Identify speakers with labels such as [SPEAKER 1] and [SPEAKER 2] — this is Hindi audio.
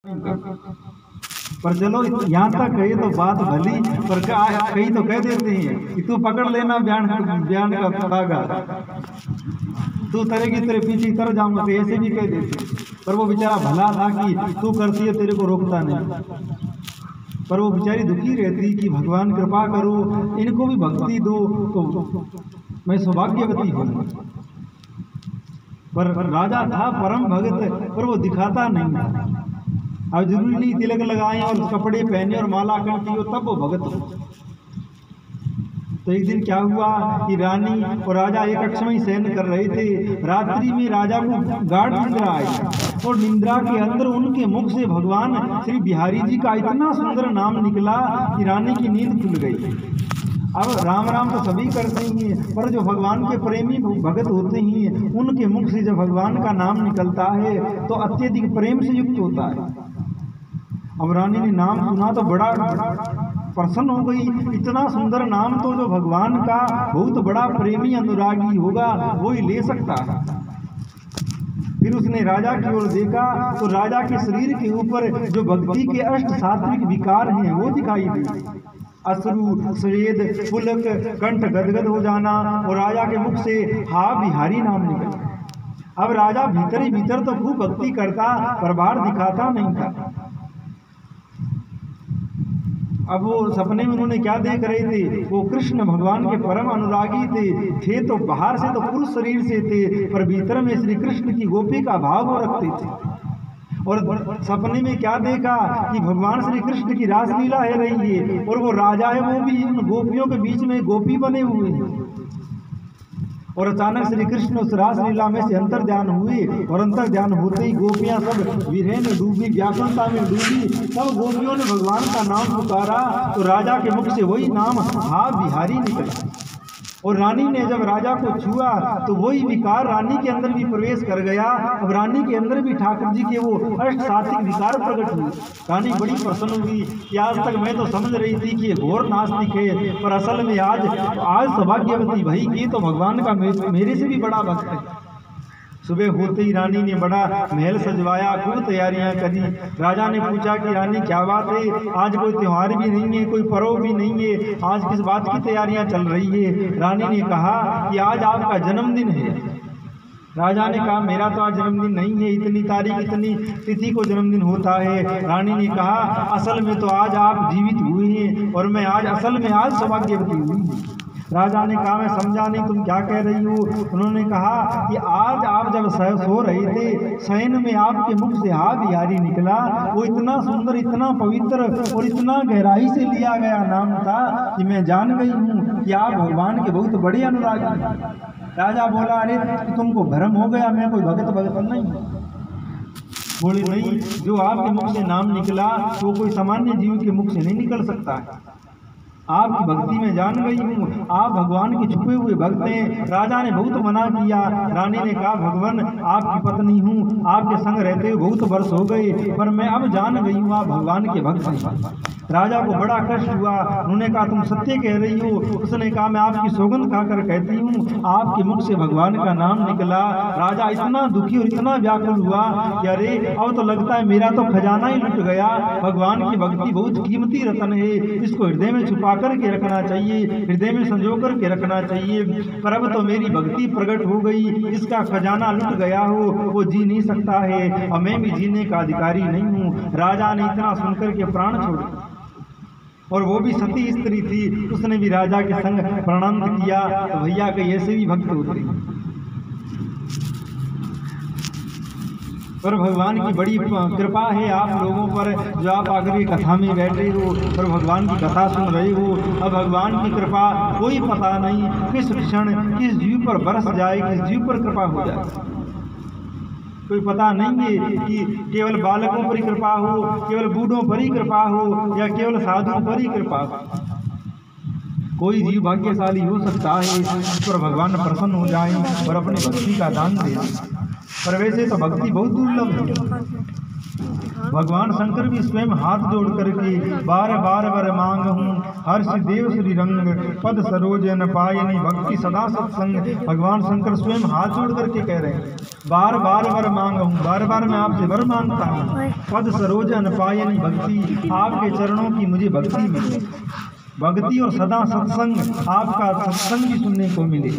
[SPEAKER 1] पर चलो यहाँ तक कहे तो बात भली, पर कहीं तो कह देते हैं कि तू पकड़ लेना बयान का धागा, तू तरेगी तेरे पीछे तर जाऊंगा, तो ऐसे भी कह देते। पर वो बेचारा भला था कि तू करती है तेरे को रोकता नहीं, पर वो बेचारी दुखी रहती कि भगवान कृपा करो, इनको भी भक्ति दो तो मैं सौभाग्यवती हूँ। पर राजा था परम भगत, पर वो दिखाता नहीं था। अब जरूरी नहीं तिलक लगाए और कपड़े पहने और माला कंठी हो तब वो भगत हो। तो एक दिन क्या हुआ कि रानी और राजा एक कक्ष में शयन कर रहे थे। रात्रि में राजा को गाढ़ निंद्रा आई और निंद्रा के अंदर उनके मुख से भगवान श्री बिहारी जी का इतना सुंदर नाम निकला कि रानी की नींद खुल गई। अब राम राम तो सभी करते ही हैं, पर जो भगवान के प्रेमी भगत होते हैं उनके मुख से जब भगवान का नाम निकलता है तो अत्यधिक प्रेम से युक्त होता है। अब रानी ने नाम सुना तो बड़ा प्रसन्न हो गई। इतना सुंदर नाम तो जो भगवान का बहुत बड़ा प्रेमी अनुरागी होगा वो ही ले सकता है। फिर उसने राजा की ओर देखा तो राजा के शरीर के ऊपर जो भक्ति के अष्ट सात्विक विकार हैं वो दिखाई दिए। अश्रु, स्वेद, पुलक, कंठ गदगद हो जाना और राजा के मुख से हा बिहारी नाम निकला। अब राजा भीतर ही भीतर तो खूब भक्ति करता पर बाहर दिखाता नहीं था। अब वो सपने में उन्होंने क्या देख रहे थे, वो कृष्ण भगवान के परम अनुरागी थे तो बाहर से तो पुरुष शरीर से थे, पर भीतर में श्री कृष्ण की गोपी का भाव वो रखते थे। और सपने में क्या देखा कि भगवान श्री कृष्ण की रासलीला है रही है और वो राजा है वो भी उन गोपियों के बीच में गोपी बने हुए हैं। और अचानक श्री कृष्ण उस रासलीला में से अंतर ध्यान हुए और अंतर ध्यान होते ही गोपियां सब विरह में डूबी, व्याकुलता में डूबी। सब गोपियों ने भगवान का नाम पुकारा तो राजा के मुख से वही नाम हा बिहारी निकला। और रानी ने जब राजा को छुआ तो वही विकार रानी के अंदर भी प्रवेश कर गया। अब रानी के अंदर भी ठाकुर जी के वो अष्ट सात्विक विकार प्रकट हुए। रानी बड़ी प्रसन्न हुई कि आज तक मैं तो समझ रही थी कि ये घोर नास्तिक है, पर असल में आज सौभाग्यवती भई की तो भगवान का मेरे से भी बड़ा भक्त है। सुबह होते ही रानी ने बड़ा महल सजवाया, खूब तैयारियां करी। राजा ने पूछा कि रानी क्या बात है, आज कोई त्योहार भी नहीं है, कोई पर्व भी नहीं है, आज किस बात की तैयारियां चल रही है। रानी ने कहा कि आज आपका जन्मदिन है। राजा ने कहा मेरा तो आज जन्मदिन नहीं है, इतनी तारीख इतनी तिथि को जन्मदिन होता है। रानी ने कहा असल में तो आज आप जीवित हुए हैं और मैं आज असल में आज सौभाग्यवती हुई। राजा ने कहा मैं समझा नहीं, तुम क्या कह रही हो। उन्होंने कहा कि आज आप जब सो रहे थे शयन में आपके मुख से हा बिहारी निकला। वो इतना सुंदर, इतना पवित्र और इतना गहराई से लिया गया नाम था कि मैं जान गई हूँ कि आप भगवान के बहुत बड़े अनुरागी हैं। राजा बोला अरे तुमको भ्रम हो गया, मैं कोई भगत नहीं। बोले नहीं, जो आपके मुख से नाम निकला वो कोई सामान्य जीव के मुख से नहीं निकल सकता है। आपकी भक्ति में जान गई हूँ, आप भगवान के छुपे हुए भक्त हैं। राजा ने बहुत मना किया। रानी ने कहा भगवान आपकी पत्नी हूँ, आपके संग रहते हुए बहुत वर्ष हो गए, पर मैं अब जान गई हूँ आप भगवान के भक्त हैं। राजा को बड़ा कष्ट हुआ। उन्होंने कहा तुम सत्य कह रही हो। उसने कहा मैं आपकी सौगंध खाकर कहती हूँ आपके मुख से भगवान का नाम निकला। राजा इतना दुखी और इतना व्याकुल हुआ कि अरे अब तो लगता है मेरा तो खजाना ही लुट गया। भगवान की भक्ति बहुत कीमती रतन है, इसको हृदय में छुपा करके रखना चाहिए, हृदय में संजो करके रखना चाहिए। पर अब तो मेरी भक्ति प्रकट हो गई, इसका खजाना लुट गया हो वो जी नहीं सकता है, और मैं भी जीने का अधिकारी नहीं हूँ। राजा ने इतना सुनकर के प्राण छोड़ दिए। और वो भी सती स्त्री थी, उसने भी राजा के संग प्रणाम किया। तो भैया के ऐसे भी भक्त होते हैं। पर भगवान की बड़ी कृपा है आप लोगों पर, जो आप आकर के कथा में बैठे हो और भगवान की कथा सुन रहे हो। अब भगवान की कृपा कोई पता नहीं किस क्षण किस जीव पर बरस जाए, किस जीव पर कृपा हो जाए, कोई पता नहीं है कि केवल बालकों पर ही कृपा हो, केवल बूढ़ों पर ही कृपा हो, या केवल साधुओं पर ही कृपा हो। कोई जीव भाग्यशाली हो सकता है जिस पर भगवान प्रसन्न हो जाए और अपनी भक्ति का दान दे। पर वैसे तो भक्ति बहुत दुर्लभ है। भगवान शंकर भी स्वयं हाथ जोड़ करके बार बार वर मांग हूँ, हर्ष देव श्री रंग पद सरोज न पायनी भक्ति सदा सत्संग। भगवान शंकर स्वयं हाथ जोड़ करके कह रहे हैं, बार बार वर मांग हूँ, बार बार मैं आपसे वर मांगता हूँ। पद सरोज न पायनी भक्ति, आपके चरणों की मुझे भक्ति मिले, भक्ति और सदा सत्संग, आपका सत्संग भी सुनने को मिले।